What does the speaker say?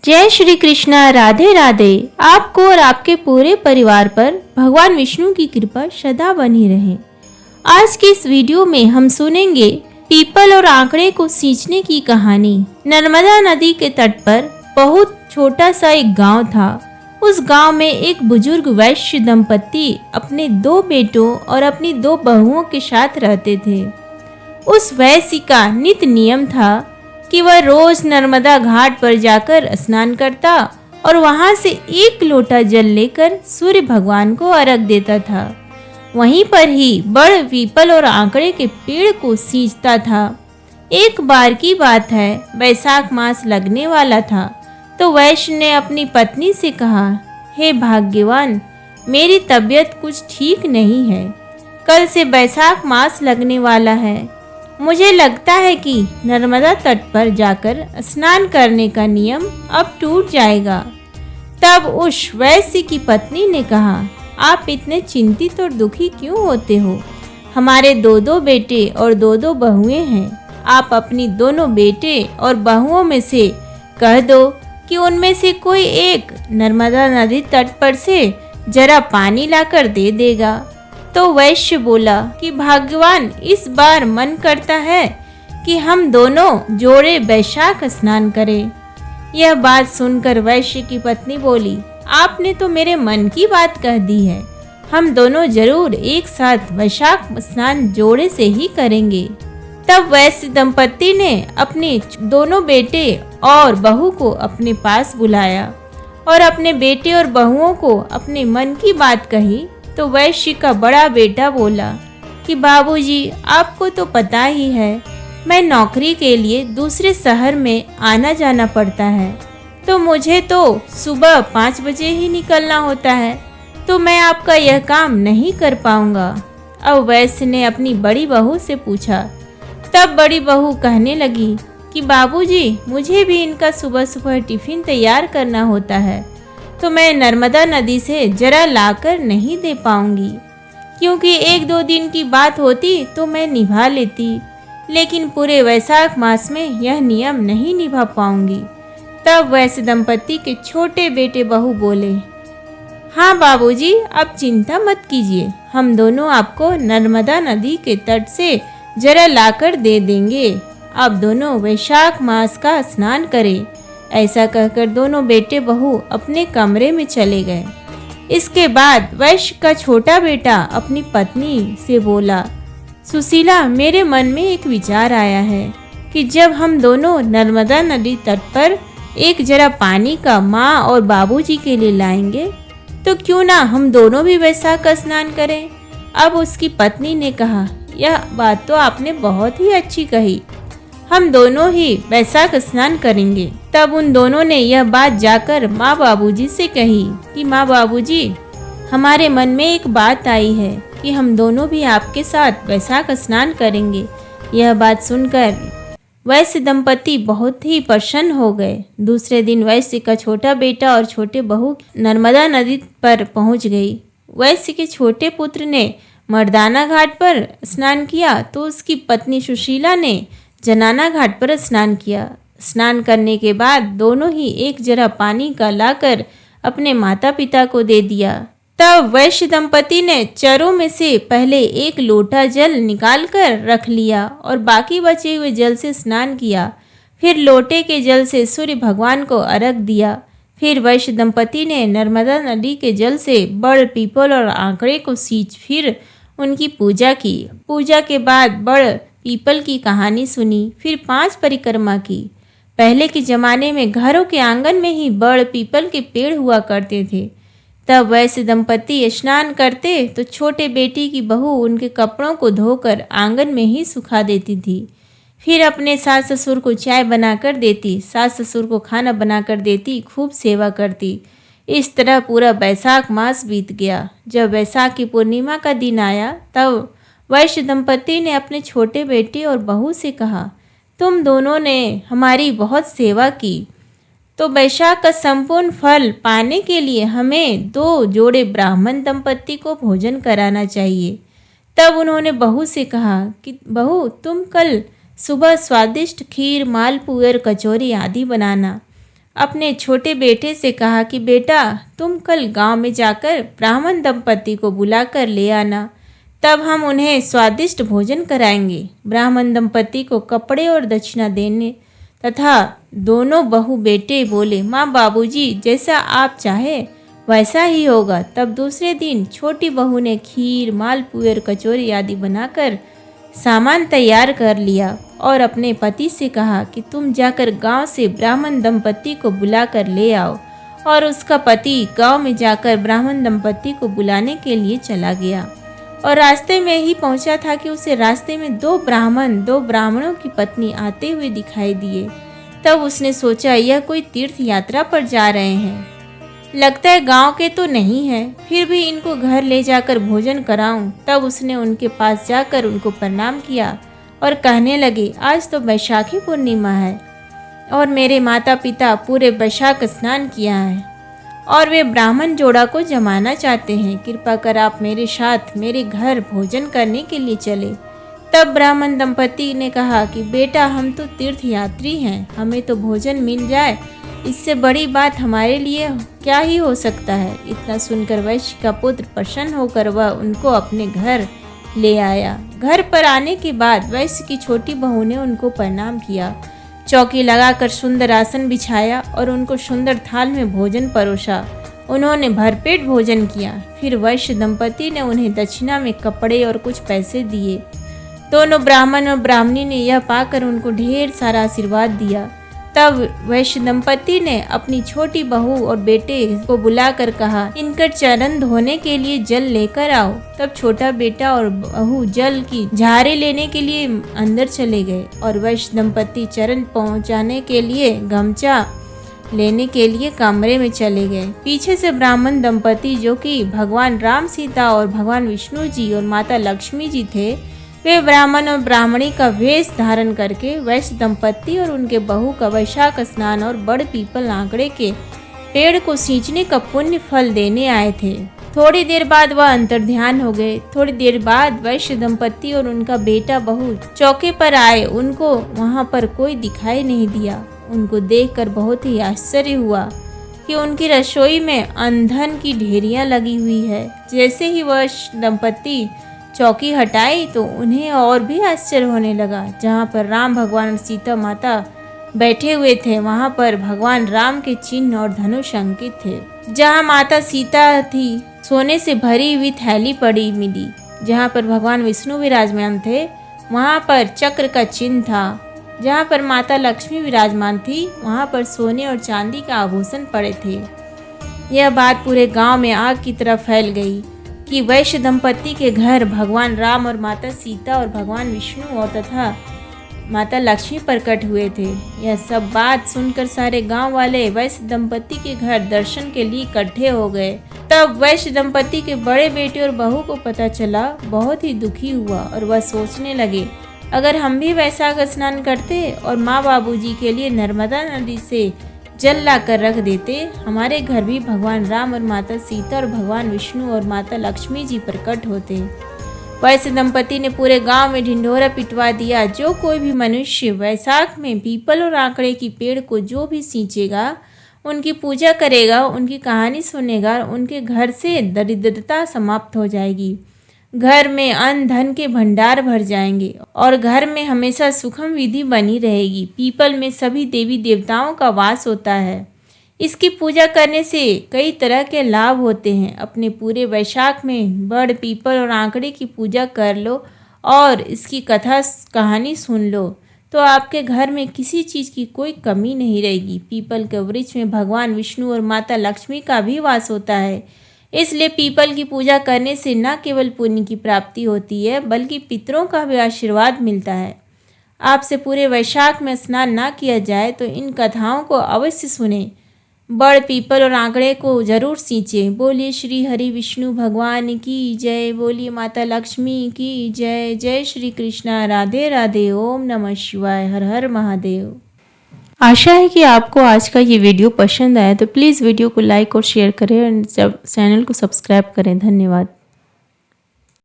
जय श्री कृष्णा। राधे राधे। आपको और आपके पूरे परिवार पर भगवान विष्णु की कृपा सदा बनी रहे। आज की इस वीडियो में हम सुनेंगे पीपल और आंकड़े को सींचने की कहानी। नर्मदा नदी के तट पर बहुत छोटा सा एक गांव था। उस गांव में एक बुजुर्ग वैश्य दंपत्ति अपने 2 बेटों और अपनी 2 बहुओं के साथ रहते थे। उस वैश्य का नित्य नियम था कि वह रोज नर्मदा घाट पर जाकर स्नान करता और वहां से 1 लोटा जल लेकर सूर्य भगवान को अर्घ देता था। वहीं पर ही बड़ पीपल और आंकड़े के पेड़ को सींचता था। एक बार की बात है, वैशाख मास लगने वाला था तो वैश्य ने अपनी पत्नी से कहा, हे भाग्यवान, मेरी तबीयत कुछ ठीक नहीं है। कल से वैशाख मास लगने वाला है। मुझे लगता है कि नर्मदा तट पर जाकर स्नान करने का नियम अब टूट जाएगा। तब उस वैश्य की पत्नी ने कहा, आप इतने चिंतित और दुखी क्यों होते हो? हमारे 2 बेटे और 2 बहुएं हैं। आप अपनी दोनों बेटे और बहुओं में से कह दो कि उनमें से कोई एक नर्मदा नदी तट पर से जरा पानी लाकर दे देगा। तो वैश्य बोला कि भगवान, इस बार मन करता है कि हम दोनों जोड़े वैशाख स्नान करें। यह बात सुनकर वैश्य की पत्नी बोली, आपने तो मेरे मन की बात कह दी है। हम दोनों जरूर एक साथ वैशाख स्नान जोड़े से ही करेंगे। तब वैश्य दंपत्ति ने अपने दोनों बेटे और बहू को अपने पास बुलाया और अपने बेटे और बहुओं को अपने मन की बात कही। तो वैश्य का बड़ा बेटा बोला कि बाबूजी, आपको तो पता ही है, मैं नौकरी के लिए दूसरे शहर में आना जाना पड़ता है, तो मुझे तो सुबह 5 बजे ही निकलना होता है, तो मैं आपका यह काम नहीं कर पाऊंगा। अब वैश्य ने अपनी बड़ी बहू से पूछा। तब बड़ी बहू कहने लगी कि बाबूजी, मुझे भी इनका सुबह सुबह टिफिन तैयार करना होता है, तो मैं नर्मदा नदी से जरा लाकर नहीं दे पाऊंगी, क्योंकि 1-2 दिन की बात होती तो मैं निभा लेती, लेकिन पूरे वैशाख मास में यह नियम नहीं निभा पाऊंगी। तब वैश्य दंपत्ति के छोटे बेटे बहू बोले, हाँ बाबूजी, आप चिंता मत कीजिए, हम दोनों आपको नर्मदा नदी के तट से जरा लाकर दे देंगे। आप दोनों वैशाख मास का स्नान करें। ऐसा कहकर दोनों बेटे बहू अपने कमरे में चले गए। इसके बाद वैश्य का छोटा बेटा अपनी पत्नी से बोला, सुशीला, मेरे मन में एक विचार आया है कि जब हम दोनों नर्मदा नदी तट पर एक जरा पानी का माँ और बाबूजी के लिए लाएंगे, तो क्यों ना हम दोनों भी वैशाख का स्नान करें। अब उसकी पत्नी ने कहा, यह बात तो आपने बहुत ही अच्छी कही, हम दोनों ही वैशाख स्नान करेंगे। तब उन दोनों ने यह बात जाकर माँ बाबूजी से कही कि माँ बाबूजी, हमारे मन में एक बात आई है कि हम दोनों भी आपके साथ वैशाख स्नान करेंगे। यह बात सुनकर वैश्य दंपत्ति बहुत ही प्रसन्न हो गए। दूसरे दिन वैश्य का छोटा बेटा और छोटे बहू नर्मदा नदी पर पहुंच गई। वैश्य के छोटे पुत्र ने मर्दाना घाट पर स्नान किया तो उसकी पत्नी सुशीला ने जनाना घाट पर स्नान किया। स्नान करने के बाद दोनों ही एक जरा पानी का लाकर अपने माता पिता को दे दिया। तब वैश्य दंपति ने चरों में से पहले 1 लोटा जल निकाल कर रख लिया और बाकी बचे हुए जल से स्नान किया। फिर लोटे के जल से सूर्य भगवान को अर्घ दिया। फिर वैश्य दंपति ने नर्मदा नदी के जल से बड़ पीपल और आंकड़े को सींच फिर उनकी पूजा की। पूजा के बाद बड़ पीपल की कहानी सुनी। फिर 5 परिक्रमा की। पहले के जमाने में घरों के आंगन में ही बड़ पीपल के पेड़ हुआ करते थे। तब वैश्य दंपत्ति स्नान करते तो छोटे बेटी की बहू उनके कपड़ों को धोकर आंगन में ही सुखा देती थी। फिर अपने सास ससुर को चाय बनाकर देती, सास ससुर को खाना बनाकर देती, खूब सेवा करती। इस तरह पूरा वैशाख मास बीत गया। जब वैशाख की पूर्णिमा का दिन आया तब वैश्य दंपत्ति ने अपने छोटे बेटे और बहू से कहा, तुम दोनों ने हमारी बहुत सेवा की, तो वैशाख का संपूर्ण फल पाने के लिए हमें 2 जोड़े ब्राह्मण दंपत्ति को भोजन कराना चाहिए। तब उन्होंने बहू से कहा कि बहू, तुम कल सुबह स्वादिष्ट खीर, मालपुए और कचौरी आदि बनाना। अपने छोटे बेटे से कहा कि बेटा तुम कल गांव में जाकर ब्राह्मण दंपति को बुलाकर ले आना, तब हम उन्हें स्वादिष्ट भोजन कराएंगे। ब्राह्मण दंपति को कपड़े और दक्षिणा देने तथा दोनों बहू बेटे बोले, माँ बाबूजी जैसा आप चाहे वैसा ही होगा। तब दूसरे दिन छोटी बहू ने खीर, मालपुए और कचौरी आदि बनाकर सामान तैयार कर लिया और अपने पति से कहा कि तुम जाकर गांव से ब्राह्मण दंपति को बुलाकर ले आओ। और उसका पति गांव में जाकर ब्राह्मण दंपति को बुलाने के लिए चला गया और रास्ते में ही पहुंचा था कि उसे रास्ते में दो ब्राह्मणों की पत्नी आते हुए दिखाई दिए। तब उसने सोचा यह कोई तीर्थ यात्रा पर जा रहे हैं, लगता है गांव के तो नहीं है, फिर भी इनको घर ले जाकर भोजन कराऊं। तब उसने उनके पास जाकर उनको प्रणाम किया और कहने लगे, आज तो बैशाखी पूर्णिमा है और मेरे माता पिता पूरे बैशाख स्नान किया है और वे ब्राह्मण जोड़ा को जमाना चाहते हैं। कृपा कर आप मेरे साथ मेरे घर भोजन करने के लिए चले। तब ब्राह्मण दंपति ने कहा कि बेटा हम तो तीर्थ यात्री हैं, हमें तो भोजन मिल जाए, इससे बड़ी बात हमारे लिए क्या ही हो सकता है। इतना सुनकर वैश्य का पुत्र प्रसन्न होकर वह उनको अपने घर ले आया। घर पर आने के बाद वैश्य की छोटी बहू ने उनको प्रणाम किया, चौकी लगाकर सुंदर आसन बिछाया और उनको सुंदर थाल में भोजन परोसा। उन्होंने भरपेट भोजन किया। फिर वैश्य दंपति ने उन्हें दक्षिणा में कपड़े और कुछ पैसे दिए। दोनों ब्राह्मण और ब्राह्मणी ने यह पाकर उनको ढेर सारा आशीर्वाद दिया। तब वैश्य दंपति ने अपनी छोटी बहू और बेटे को बुलाकर कहा, इनका चरण धोने के लिए जल लेकर आओ। तब छोटा बेटा और बहू जल की झारे लेने के लिए अंदर चले गए और वैश्य दंपति चरण पहुंचाने के लिए गमछा लेने के लिए कमरे में चले गए। पीछे से ब्राह्मण दंपति, जो कि भगवान राम, सीता और भगवान विष्णु जी और माता लक्ष्मी जी थे, वे ब्राह्मण और ब्राह्मणी का वेश धारण करके वैश्य दंपति और उनके बहू का वैशाख स्नान और बड़ पीपल आंकड़े के पेड़ को सींचने का पुण्य फल देने आए थे। थोड़ी देर बाद वह अंतर्ध्यान हो गए। थोड़ी देर बाद वैश्य दंपति और उनका बेटा बहू चौके पर आए। उनको वहां पर कोई दिखाई नहीं दिया। उनको देखकर बहुत ही आश्चर्य हुआ कि उनकी रसोई में ईंधन की ढेरियां लगी हुई है। जैसे ही वैश्य दंपति चौकी हटाई तो उन्हें और भी आश्चर्य होने लगा। जहाँ पर राम भगवान और सीता माता बैठे हुए थे, वहाँ पर भगवान राम के चिन्ह और धनुष अंकित थे। जहाँ माता सीता थी, सोने से भरी हुई थैली पड़ी मिली। जहाँ पर भगवान विष्णु विराजमान थे, वहाँ पर चक्र का चिन्ह था। जहाँ पर माता लक्ष्मी विराजमान थी, वहाँ पर सोने और चांदी का आभूषण पड़े थे। यह बात पूरे गांव में आग की तरह फैल गई कि वैश्य दंपति के घर भगवान राम और माता सीता और भगवान विष्णु और तथा माता लक्ष्मी प्रकट हुए थे। यह सब बात सुनकर सारे गांव वाले वैश्य दंपति के घर दर्शन के लिए इकट्ठे हो गए। तब वैश्य दंपति के बड़े बेटे और बहू को पता चला, बहुत ही दुखी हुआ और वह सोचने लगे, अगर हम भी वैशाख स्नान करते और माँ बाबूजी के लिए नर्मदा नदी से जल ला कर रख देते, हमारे घर भी भगवान राम और माता सीता और भगवान विष्णु और माता लक्ष्मी जी प्रकट होते। वैश्य दंपति ने पूरे गांव में ढिंढोरा पिटवा दिया। जो कोई भी मनुष्य वैशाख में पीपल और आंकड़े की पेड़ को जो भी सींचेगा, उनकी पूजा करेगा, उनकी कहानी सुनेगा, उनके घर से दरिद्रता समाप्त हो जाएगी। घर में अन्न धन के भंडार भर जाएंगे और घर में हमेशा सुखम विधि बनी रहेगी। पीपल में सभी देवी देवताओं का वास होता है। इसकी पूजा करने से कई तरह के लाभ होते हैं। अपने पूरे वैशाख में बड़ पीपल और आंकड़े की पूजा कर लो और इसकी कथा कहानी सुन लो तो आपके घर में किसी चीज़ की कोई कमी नहीं रहेगी। पीपल के वृक्ष में भगवान विष्णु और माता लक्ष्मी का भी वास होता है, इसलिए पीपल की पूजा करने से न केवल पुण्य की प्राप्ति होती है बल्कि पितरों का भी आशीर्वाद मिलता है। आपसे पूरे वैशाख में स्नान ना किया जाए तो इन कथाओं को अवश्य सुने, बड़ पीपल और आंकड़े को जरूर सींचे। बोलिए श्री हरि विष्णु भगवान की जय, बोलिए माता लक्ष्मी की जय। जय श्री कृष्णा, राधे राधे, ओम नमः शिवाय, हर हर महादेव। आशा है कि आपको आज का ये वीडियो पसंद आया, तो प्लीज़ वीडियो को लाइक और शेयर करें और चैनल को सब्सक्राइब करें। धन्यवाद।